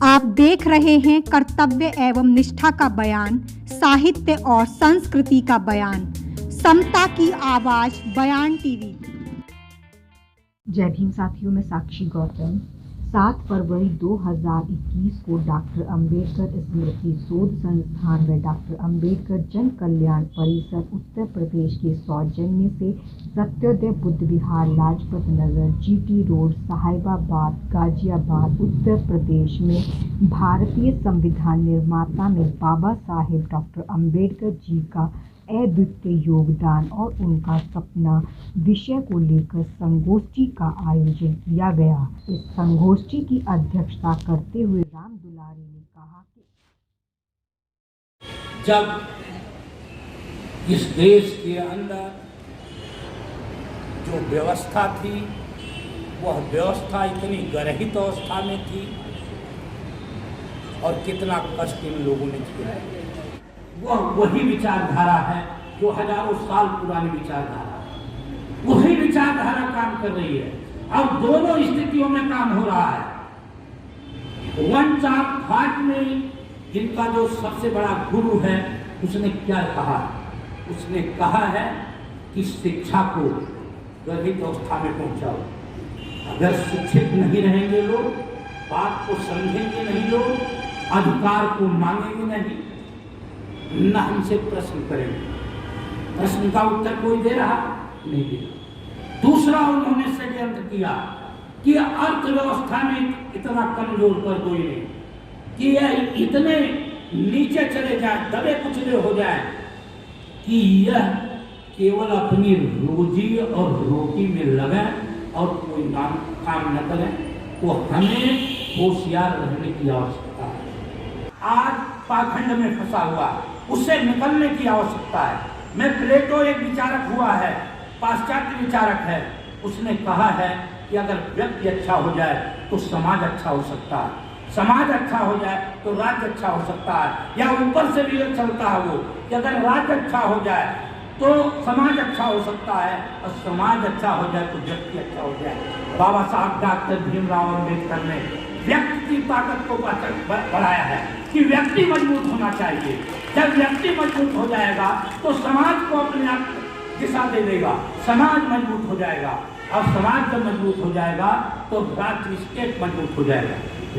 आप देख रहे हैं कर्तव्य एवं निष्ठा का बयान, साहित्य और संस्कृति का बयान, समता की आवाज बयान टीवी। जय भीम साथियों, मैं साक्षी गौतम। 7 फरवरी 2021 को डॉक्टर अंबेडकर स्मृति शोध संस्थान व डॉक्टर अंबेडकर जन कल्याण परिषद उत्तर प्रदेश के सौजन्य से सत्योदय बुद्ध विहार, लाजपत नगर, जीटी रोड, साहिबाबाद, गाजियाबाद, उत्तर प्रदेश में भारतीय संविधान निर्माता में बाबा साहेब डॉक्टर अंबेडकर जी का अद्वितीय योगदान और उनका सपना विषय को लेकर संगोष्ठी का आयोजन किया गया। इस संगोष्ठी की अध्यक्षता करते हुए राम दुलारी ने कहा कि जब इस देश के अंदर जो व्यवस्था थी वह व्यवस्था इतनी गर्हित अवस्था में थी और कितना कष्ट इन लोगों ने किया। वह वही विचारधारा है जो हजारों साल पुरानी विचारधारा है। वही विचारधारा काम कर रही है। अब दोनों स्थितियों में काम हो रहा है। वन चाप फाट में इनका जो सबसे बड़ा गुरु है उसने क्या कहा? उसने कहा है कि शिक्षा को गर्भित अवस्था में पहुंचाओ। अगर शिक्षित नहीं रहेंगे लोग, बात को समझेंगे नहीं लोग, अधिकार को मांगेंगे नहीं, न हमसे प्रश्न करेंगे। प्रश्न का उत्तर कोई दे रहा नहीं दे रहा। दूसरा उन्होंने षड्यंत्र किया कि अर्थव्यवस्था में इतना कमजोर कर कोई नहीं कि यह इतने नीचे चले जाए, दबे कुचले हो जाए कि यह केवल अपनी रोजी और रोटी में लगे और कोई काम न करे। तो हमें होशियार रहने की आवश्यकता है। आज पाखंड में फंसा हुआ, उससे निकलने की आवश्यकता है। मैं प्लेटो एक विचारक हुआ है, पाश्चात्य विचारक है। उसने कहा है कि अगर व्यक्ति अच्छा हो जाए तो समाज अच्छा हो सकता है, समाज अच्छा हो जाए तो राज्य अच्छा हो सकता है। या ऊपर से भी चलता है वो कि अगर राज्य अच्छा हो जाए तो समाज अच्छा हो सकता है और समाज अच्छा हो जाए तो व्यक्ति अच्छा हो जाए। बाबा साहब डॉक्टर भीमराव अम्बेडकर ने व्यक्ति की ताकत को बढ़ाया है कि व्यक्ति मजबूत होना चाहिए। जब व्यक्ति मजबूत हो जाएगा तो समाज को अपने आप दिशा दे देगा, समाज मजबूत हो जाएगा और समाज जब मजबूत हो जाएगा तो राज्य स्टेट मजबूत हो जाएगा।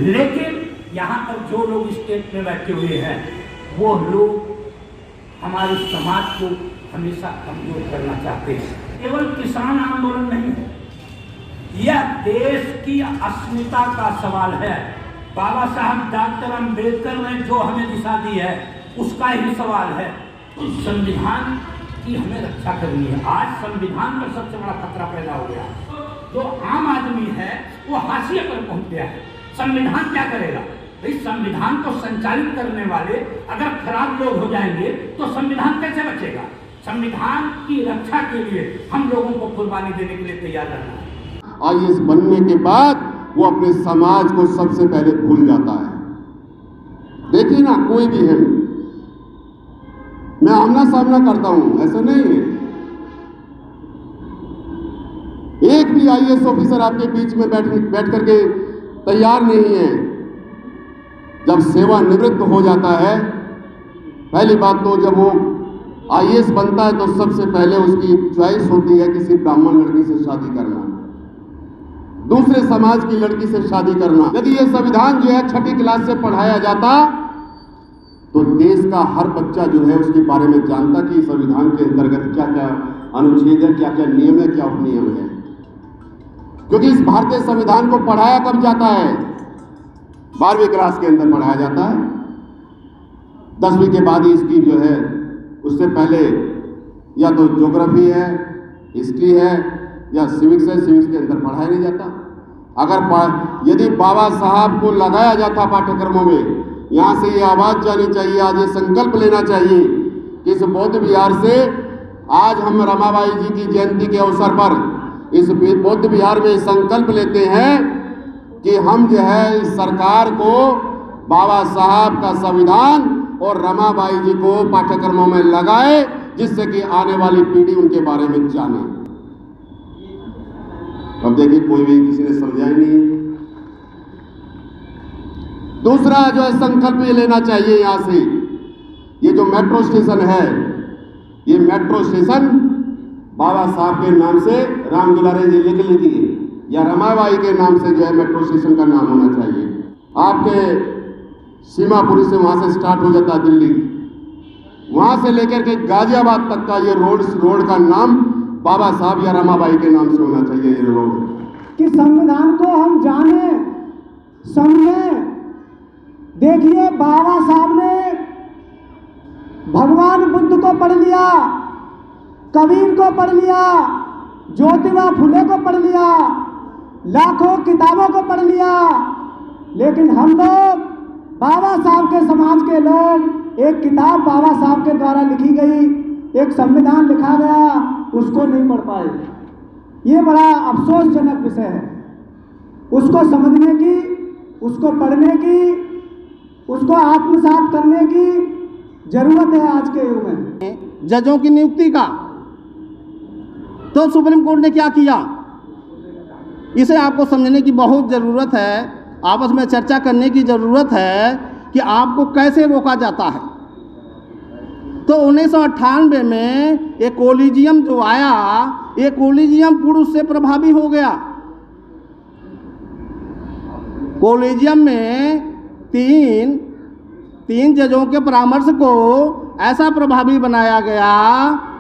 लेकिन यहाँ पर जो लोग स्टेट में बैठे हुए हैं वो लोग हमारे समाज को हमेशा कमजोर करना चाहते हैं। केवल किसान आंदोलन नहीं है, यह देश की अस्मिता का सवाल है। बाबा साहब डॉक्टर अंबेडकर ने जो हमें दिशा दी है उसका ही सवाल है। तो संविधान की हमें रक्षा करनी है। आज संविधान में सबसे बड़ा खतरा पैदा हो गया। जो आम आदमी है वो हाशिए पर पहुंच गया है। संविधान क्या करेगा? भाई संविधान को संचालित करने वाले अगर खराब लोग हो जाएंगे तो संविधान कैसे बचेगा? संविधान की रक्षा के लिए हम लोगों को कुर्बानी देने के लिए तैयार रहना है। आईएएस बनने के बाद वो अपने समाज को सबसे पहले भूल जाता है। देखिए ना, कोई भी है, मैं आमना सामना करता हूं, ऐसा नहीं है। एक भी आईएएस ऑफिसर आपके बीच में बैठ करके तैयार नहीं है। जब सेवानिवृत्त हो जाता है, पहली बात तो जब वो आईएएस बनता है तो सबसे पहले उसकी चॉइस होती है किसी ब्राह्मण लड़की से शादी करना, दूसरे समाज की लड़की से शादी करना। यदि ये संविधान जो है 6ठी क्लास से पढ़ाया जाता तो देश का हर बच्चा जो है उसके बारे में जानता कि संविधान के अंतर्गत क्या क्या अनुच्छेद है, क्या क्या नियम है, क्या उपनियम है। क्योंकि इस भारतीय संविधान को पढ़ाया कब जाता है? 12वीं क्लास के अंदर पढ़ाया जाता है। 10वीं के बाद ही इसकी जो है, उससे पहले या तो ज्योग्राफी है, हिस्ट्री है या सिविक्स है, सिविक्स के अंदर पढ़ाया नहीं जाता। अगर यदि बाबा साहब को लगाया जाता पाठ्यक्रमों में, यहाँ से ये आवाज जानी चाहिए, आज ये संकल्प लेना चाहिए कि इस बौद्ध विहार से आज हम रमाबाई जी की जयंती के अवसर पर इस बौद्ध विहार में संकल्प लेते हैं कि हम जो है इस सरकार को बाबा साहब का संविधान और रमाबाई जी को पाठ्यक्रमों में लगाए, जिससे कि आने वाली पीढ़ी उनके बारे में जाने। अब देखिए, कोई भी किसी ने समझा ही नहीं। दूसरा जो है संकल्प ये लेना चाहिए यहाँ से, ये जो मेट्रो स्टेशन है, ये मेट्रो स्टेशन बाबा साहब के नाम से राम दुलारे जी लिख लीजिए, या रमाबाई के नाम से जो है मेट्रो स्टेशन का नाम होना चाहिए। आपके सीमापुरी से वहाँ से स्टार्ट हो जाता है दिल्ली, वहाँ से लेकर के गाजियाबाद तक का ये रोड का नाम बाबा साहब या रमाबाई के नाम से होना चाहिए। ये रोड कि संविधान को हम जाने समझें। देखिए, बाबा साहब ने भगवान बुद्ध को पढ़ लिया, कबीर को पढ़ लिया, ज्योतिबा फुले को पढ़ लिया, लाखों किताबों को पढ़ लिया, लेकिन हम लोग बाबा साहब के समाज के लोग एक किताब बाबा साहब के द्वारा लिखी गई, एक संविधान लिखा गया, उसको नहीं पढ़ पाए। ये बड़ा अफसोसजनक विषय है। उसको समझने की, उसको पढ़ने की, उसको आत्मसात करने की जरूरत है आज के युग में। जजों की नियुक्ति का तो सुप्रीम कोर्ट ने क्या किया, इसे आपको समझने की बहुत ज़रूरत है, आपस में चर्चा करने की ज़रूरत है कि आपको कैसे रोका जाता है। तो 1998 में एक कोलिजियम जो आया, ये कोलिजियम पुरुष से प्रभावी हो गया। कोलिजियम में तीन जजों के परामर्श को ऐसा प्रभावी बनाया गया,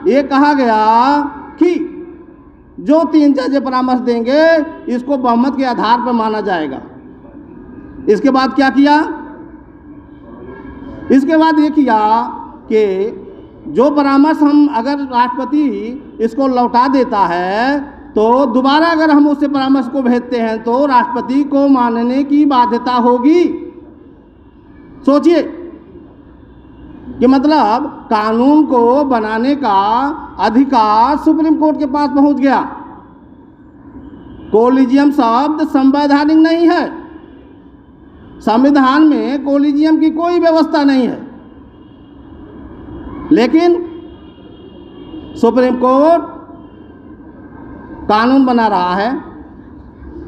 ये कहा गया कि जो 3 जज परामर्श देंगे इसको बहुमत के आधार पर माना जाएगा। इसके बाद क्या किया, इसके बाद ये किया कि जो परामर्श हम अगर राष्ट्रपति इसको लौटा देता है तो दोबारा अगर हम उससे परामर्श को भेजते हैं तो राष्ट्रपति को मानने की बाध्यता होगी। सोचिए कि मतलब कानून को बनाने का अधिकार सुप्रीम कोर्ट के पास पहुंच गया। कोलिजियम शब्द संवैधानिक नहीं है, संविधान में कोलिजियम की कोई व्यवस्था नहीं है, लेकिन सुप्रीम कोर्ट कानून बना रहा है।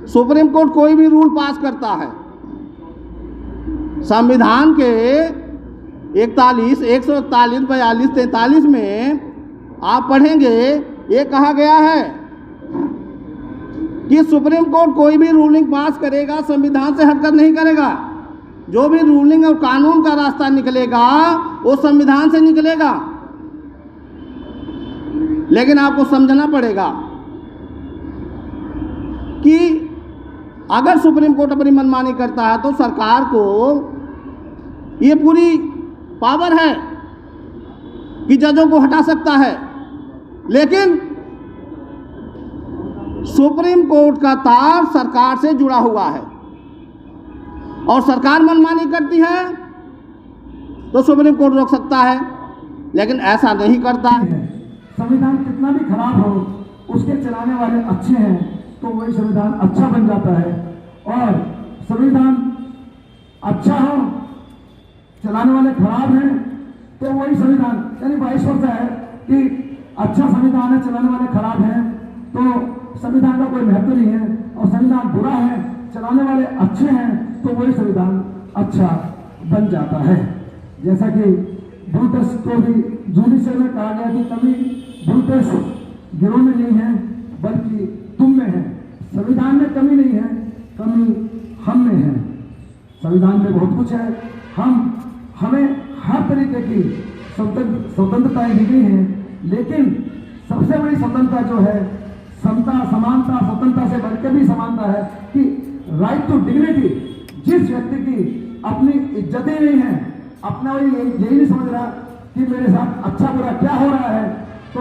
सुप्रीम कोर्ट कोई भी रूल पास करता है, संविधान के 41, 141, 42, 43 में आप पढ़ेंगे, ये कहा गया है कि सुप्रीम कोर्ट कोई भी रूलिंग पास करेगा संविधान से हटकर नहीं करेगा। जो भी रूलिंग और कानून का रास्ता निकलेगा वो संविधान से निकलेगा। लेकिन आपको समझना पड़ेगा कि अगर सुप्रीम कोर्ट अपनी मनमानी करता है तो सरकार को ये पूरी पावर है कि जजों को हटा सकता है, लेकिन सुप्रीम कोर्ट का तार सरकार से जुड़ा हुआ है और सरकार मनमानी करती है तो सुप्रीम कोर्ट रोक सकता है, लेकिन ऐसा नहीं करता है। संविधान कितना भी खराब हो, उसके चलाने वाले अच्छे हैं तो वही संविधान अच्छा बन जाता है, और संविधान अच्छा हो, चलाने वाले खराब हैं तो वही संविधान, यानी वाइस वर्सा है कि अच्छा संविधान है, चलाने वाले खराब हैं तो संविधान का कोई महत्व नहीं है, और संविधान बुरा है, चलाने वाले अच्छे हैं तो वही संविधान अच्छा बन जाता है। जैसा कि ब्रूटस को भी जुडिशरी में कहा गया कि कमी ब्रूटस गिरोह में नहीं है बल्कि तुम में है। संविधान में कमी नहीं है, कमी हम में है। संविधान में बहुत कुछ है, हमें हर तरीके की स्वतंत्रताएं दी गई हैं, लेकिन सबसे बड़ी स्वतंत्रता जो है, समता, समानता, स्वतंत्रता से बढ़कर भी समानता है कि राइट टू डिग्निटी। जिस व्यक्ति की अपनी इज्जत ही नहीं है, अपना यही नहीं समझ रहा कि मेरे साथ अच्छा बुरा क्या हो रहा है, तो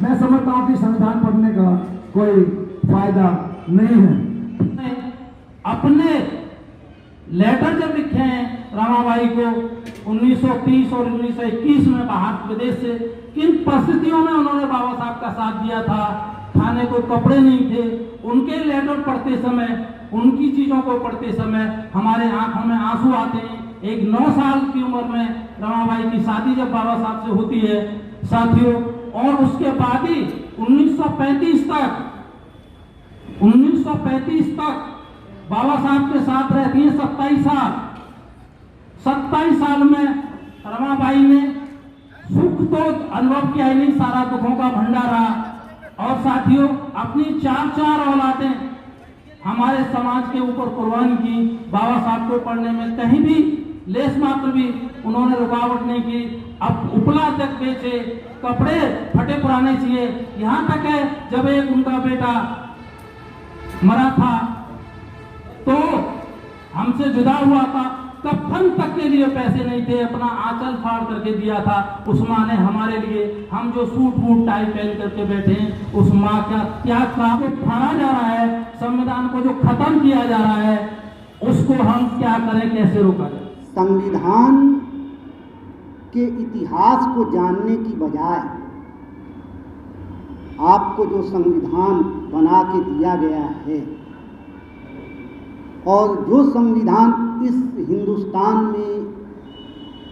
मैं समझता हूं कि संविधान पढ़ने का कोई फायदा नहीं है। अपने लेटर जब लिखे हैं रमाबाई को 1930 और 1921 में बाहर प्रदेश से, किन परिस्थितियों में उन्होंने बाबा साहब का साथ दिया था, खाने को कपड़े नहीं थे, उनके लेटर पढ़ते समय, उनकी चीजों को पढ़ते समय हमारे आंखों में आंसू आते हैं। एक 9 साल की उम्र में रमाबाई की शादी जब बाबा साहब से होती है साथियों, और उसके बाद ही 1935 तक बाबा साहब के साथ रहती हैं 27 साल, 27 साल में रमाबाई ने सुख तो अनुभव किया ही नहीं, सारा दुखों का भंडारा। और साथियों, अपनी 4 औलादें हमारे समाज के ऊपर कुर्बान की। बाबा साहब को पढ़ने में कहीं भी लेस मात्र भी उन्होंने रुकावट नहीं की। अब उपला तक बेचे, कपड़े फटे पुराने चाहिए, यहाँ तक है जब एक उनका बेटा मरा था तो हमसे जुदा हुआ था, कफन तक के लिए पैसे नहीं थे, अपना आंचल फाड़ करके दिया था उस माँ ने हमारे लिए। हम जो सूट वूट टाई पहन करके बैठे हैं, उस माँ का त्याग का को फाड़ा जा रहा है, संविधान को जो खत्म किया जा रहा है, उसको हम क्या करें, कैसे रोका जाए? संविधान के इतिहास को जानने की बजाय आपको जो संविधान बना के दिया गया है और जो संविधान इस हिंदुस्तान में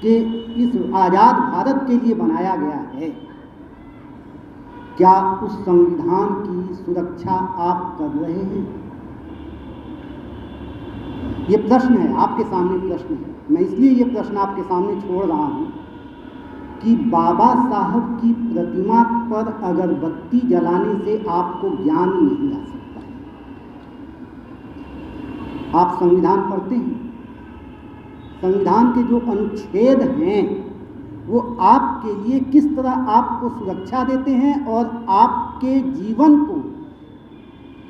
के इस आज़ाद भारत के लिए बनाया गया है, क्या उस संविधान की सुरक्षा आप कर रहे हैं? ये प्रश्न है, आपके सामने प्रश्न है। मैं इसलिए ये प्रश्न आपके सामने छोड़ रहा हूँ कि बाबा साहब की प्रतिमा पर अगरबत्ती जलाने से आपको ज्ञान नहीं आ सकता है। आप संविधान पढ़ते हैं, संविधान के जो अनुच्छेद हैं वो आपके लिए किस तरह आपको सुरक्षा देते हैं और आपके जीवन को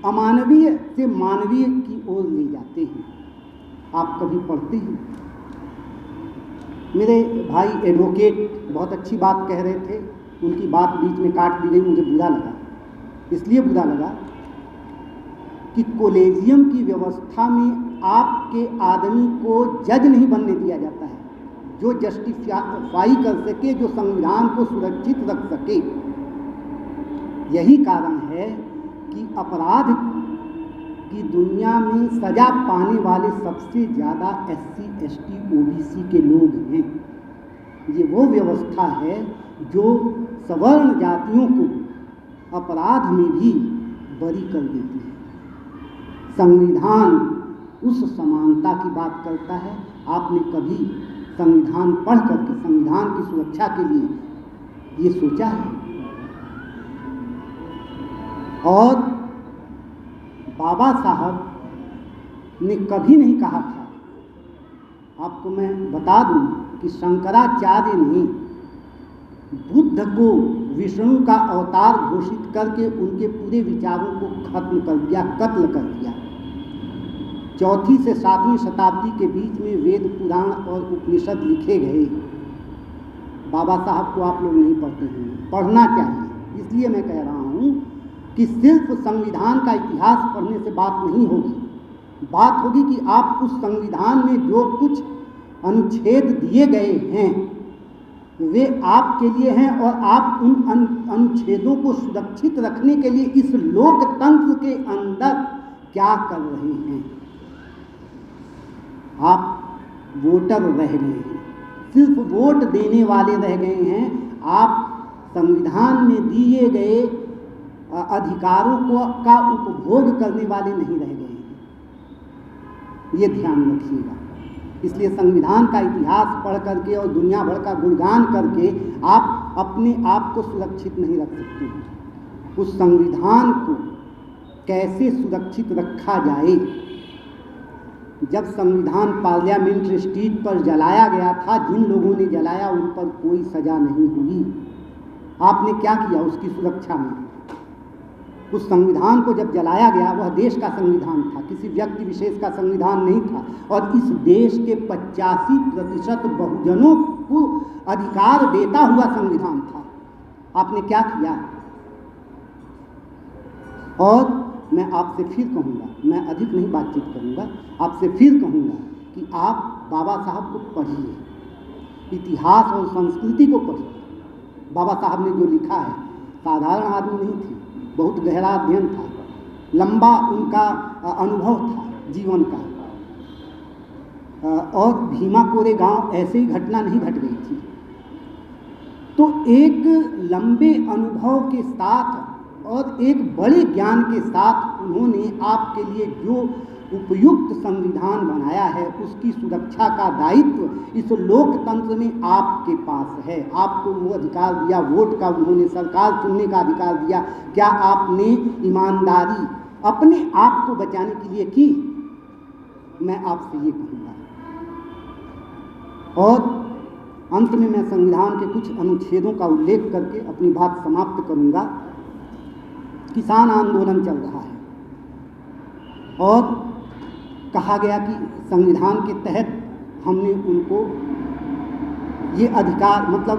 अमानवीय से मानवीय की ओर ले जाते हैं। आप कभी पढ़ते हैं? मेरे भाई एडवोकेट बहुत अच्छी बात कह रहे थे, उनकी बात बीच में काट दी गई, मुझे बुरा लगा। इसलिए बुरा लगा कि कॉलेजियम की व्यवस्था में आपके आदमी को जज नहीं बनने दिया जाता है जो जस्टिफाई कर सके, जो संविधान को सुरक्षित रख सके। यही कारण है कि अपराध की दुनिया में सजा पाने वाले सबसे ज़्यादा SC, ST, OBC के लोग हैं। ये वो व्यवस्था है जो सवर्ण जातियों को अपराध में भी बरी कर देती है। संविधान उस समानता की बात करता है। आपने कभी संविधान पढ़ करके संविधान की सुरक्षा के लिए ये सोचा है? और बाबा साहब ने कभी नहीं कहा था, आपको मैं बता दूं कि शंकराचार्य ने बुद्ध को विष्णु का अवतार घोषित करके उनके पूरे विचारों को खत्म कर दिया, कत्ल कर दिया। 4वीं से 7वीं शताब्दी के बीच में वेद, पुराण और उपनिषद लिखे गए। बाबा साहब को आप लोग नहीं पढ़ते हैं, पढ़ना चाहिए। इसलिए मैं कह रहा हूँ कि सिर्फ संविधान का इतिहास पढ़ने से बात नहीं होगी। बात होगी कि आप उस संविधान में जो कुछ अनुच्छेद दिए गए हैं वे आपके लिए हैं और आप उन अनुच्छेदों को सुरक्षित रखने के लिए इस लोकतंत्र के अंदर क्या कर रहे हैं। आप वोटर रह गए हैं, सिर्फ वोट देने वाले रह गए हैं। आप संविधान में दिए गए अधिकारों का उपभोग करने वाले नहीं रह गए हैं। ये ध्यान रखिएगा। इसलिए संविधान का इतिहास पढ़ करके और दुनिया भर का गुणगान करके आप अपने आप को सुरक्षित नहीं रख सकते हैं। उस संविधान को कैसे सुरक्षित रखा जाए? जब संविधान पार्लियामेंट स्ट्रीट पर जलाया गया था, जिन लोगों ने जलाया उन पर कोई सजा नहीं हुई। आपने क्या किया उसकी सुरक्षा में? उस संविधान को जब जलाया गया, वह देश का संविधान था, किसी व्यक्ति विशेष का संविधान नहीं था। और इस देश के 85% बहुजनों को अधिकार देता हुआ संविधान था। आपने क्या किया? और मैं आपसे फिर कहूँगा, मैं अधिक नहीं बातचीत करूँगा, आपसे फिर कहूँगा कि आप बाबा साहब को पढ़िए, इतिहास और संस्कृति को पढ़िए। बाबा साहब ने जो लिखा है, साधारण आदमी नहीं थे, बहुत गहरा अध्ययन था, लंबा उनका अनुभव था जीवन का। और भीमा कोरे गांव ऐसे ही घटना नहीं घट गई थी। तो एक लंबे अनुभव के साथ और एक बड़े ज्ञान के साथ उन्होंने आपके लिए जो उपयुक्त संविधान बनाया है उसकी सुरक्षा का दायित्व इस लोकतंत्र में आपके पास है। आपको वो अधिकार दिया, वोट का उन्होंने सरकार चुनने का अधिकार दिया। क्या आपने ईमानदारी अपने आप को बचाने के लिए की? मैं आपसे ये कहूँगा। और अंत में मैं संविधान के कुछ अनुच्छेदों का उल्लेख करके अपनी बात समाप्त करूँगा। किसान आंदोलन चल रहा है और कहा गया कि संविधान के तहत हमने उनको ये अधिकार मतलब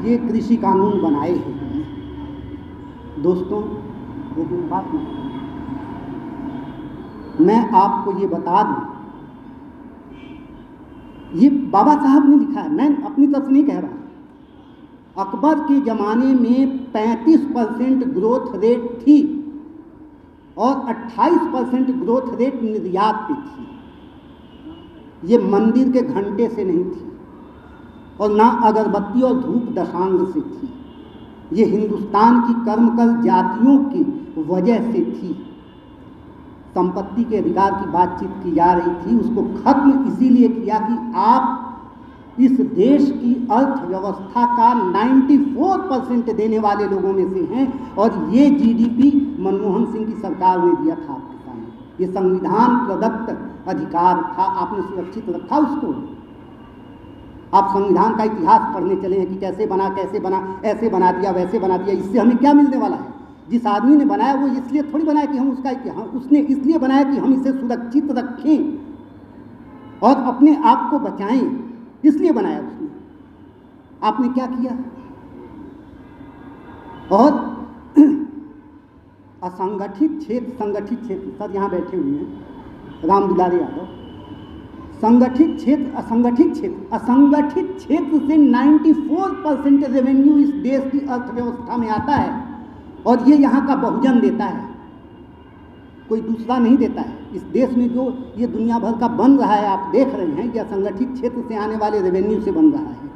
ये कृषि कानून बनाए हैं। दोस्तों एक बात मैं आपको ये बता दूं, ये बाबा साहब ने लिखा है, मैं अपनी तरफ से नहीं कह रहा। अकबर के ज़माने में 35% ग्रोथ रेट थी और 28% ग्रोथ रेट निर्यात पे थी। ये मंदिर के घंटे से नहीं थी और ना अगरबत्ती और धूप दशांग से थी। ये हिंदुस्तान की कर्मकर जातियों की वजह से थी। संपत्ति के अधिकार की बातचीत की जा रही थी, उसको खत्म इसीलिए किया कि आप इस देश की अर्थव्यवस्था का 94% देने वाले लोगों में से हैं और ये जीडीपी मनमोहन सिंह की सरकार ने दिया था आपके सामने। ये संविधान प्रदत्त अधिकार था, आपने सुरक्षित रखा उसको। आप संविधान का इतिहास पढ़ने चले हैं कि कैसे बना, ऐसे बना दिया, वैसे बना दिया। इससे हमें क्या मिलने वाला है? जिस आदमी ने बनाया वो इसलिए थोड़ी बनाया कि हम उसका इतिहास, उसने इसलिए बनाया कि हम इसे सुरक्षित रखें और अपने आप को बचाएं, इसलिए बनाया उसने। आपने क्या किया? और असंगठित क्षेत्र, संगठित क्षेत्र, सर यहाँ बैठे हुए हैं राम दुलारे यादव। संगठित क्षेत्र, असंगठित क्षेत्र, असंगठित क्षेत्र से 94% रेवेन्यू इस देश की अर्थव्यवस्था में आता है और ये यहाँ का बहुजन देता है, कोई दूसरा नहीं देता है। इस देश में जो ये दुनिया भर का बन रहा है, आप देख रहे हैं, यह संगठित क्षेत्र से आने वाले रेवेन्यू से बन रहा है।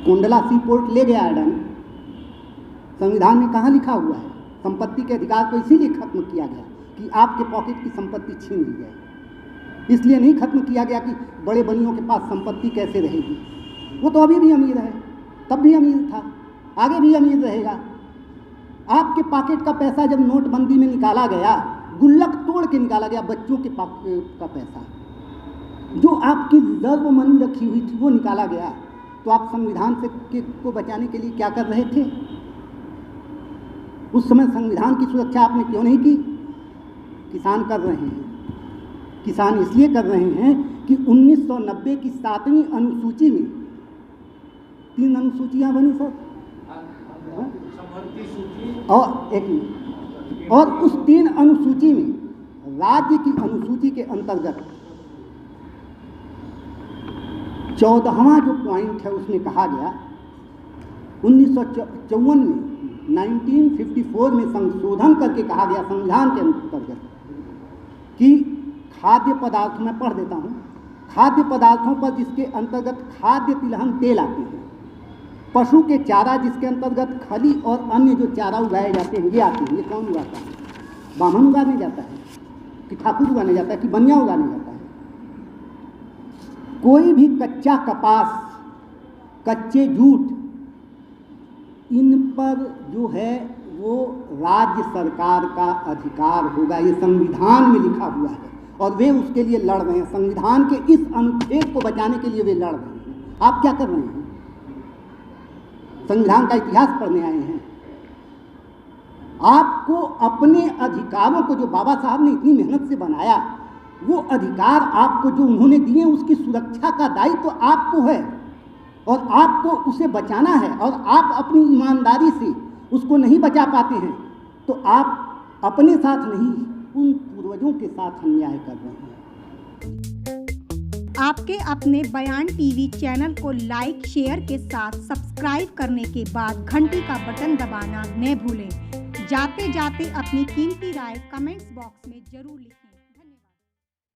कोंडला सी पोर्ट ले गया अडानी, संविधान में कहाँ लिखा हुआ है? संपत्ति के अधिकार को इसीलिए खत्म किया गया कि आपके पॉकेट की संपत्ति छीन ली जाए। इसलिए नहीं खत्म किया गया कि बड़े बनियों के पास संपत्ति कैसे रहेगी। वो तो अभी भी अमीर है, तब भी अमीर था, आगे भी अमीर रहेगा। आपके पॉकेट का पैसा जब नोटबंदी में निकाला गया, गुल्लक तोड़ के निकाला गया, बच्चों के पॉकेट का पैसा, जो आपकी रिजर्व मनी रखी हुई थी वो निकाला गया। तो आप संविधान से को बचाने के लिए क्या कर रहे थे? उस समय संविधान की सुरक्षा आपने क्यों नहीं की? किसान कर रहे हैं। किसान इसलिए कर रहे हैं कि 1990 की 7वीं अनुसूची में 3 अनुसूचियाँ बनी सर, और उस 3 अनुसूची में राज्य की अनुसूची के अंतर्गत 14वां जो पॉइंट है उसमें कहा गया 1954 में 1954 में संशोधन करके कहा गया संविधान के अंतर्गत कि खाद्य पदार्थ, मैं पढ़ देता हूँ, खाद्य पदार्थों पर जिसके अंतर्गत खाद्य तिलहन तेल आते हैं, पशु के चारा जिसके अंतर्गत खली और अन्य जो चारा उगाए जाते हैं ये आते हैं। ये कौन उगाता है? बामन उगाने जाता है कि ठाकुर उगाने जाता है कि बनिया उगाने जाता है? कोई भी कच्चा कपास, कच्चे जूट, इन पर जो है वो राज्य सरकार का अधिकार होगा। ये संविधान में लिखा हुआ है और वे उसके लिए लड़ रहे हैं। संविधान के इस अनुच्छेद को बचाने के लिए वे लड़ रहे हैं। आप क्या कर रहे हैं? संविधान का इतिहास पढ़ने आए हैं। आपको अपने अधिकारों को, जो बाबा साहब ने इतनी मेहनत से बनाया, वो अधिकार आपको जो उन्होंने दिए उसकी सुरक्षा का दायित्व तो आपको है और आपको उसे बचाना है। और आप अपनी ईमानदारी से उसको नहीं बचा पाते हैं तो आप अपने साथ नहीं, उन पूर्वजों के साथ अन्याय कर रहे हैं। आपके अपने बयान टीवी चैनल को लाइक, शेयर के साथ सब्सक्राइब करने के बाद घंटी का बटन दबाना न भूलें। जाते जाते अपनी कीमती राय कमेंट्स बॉक्स में जरूर लिखें।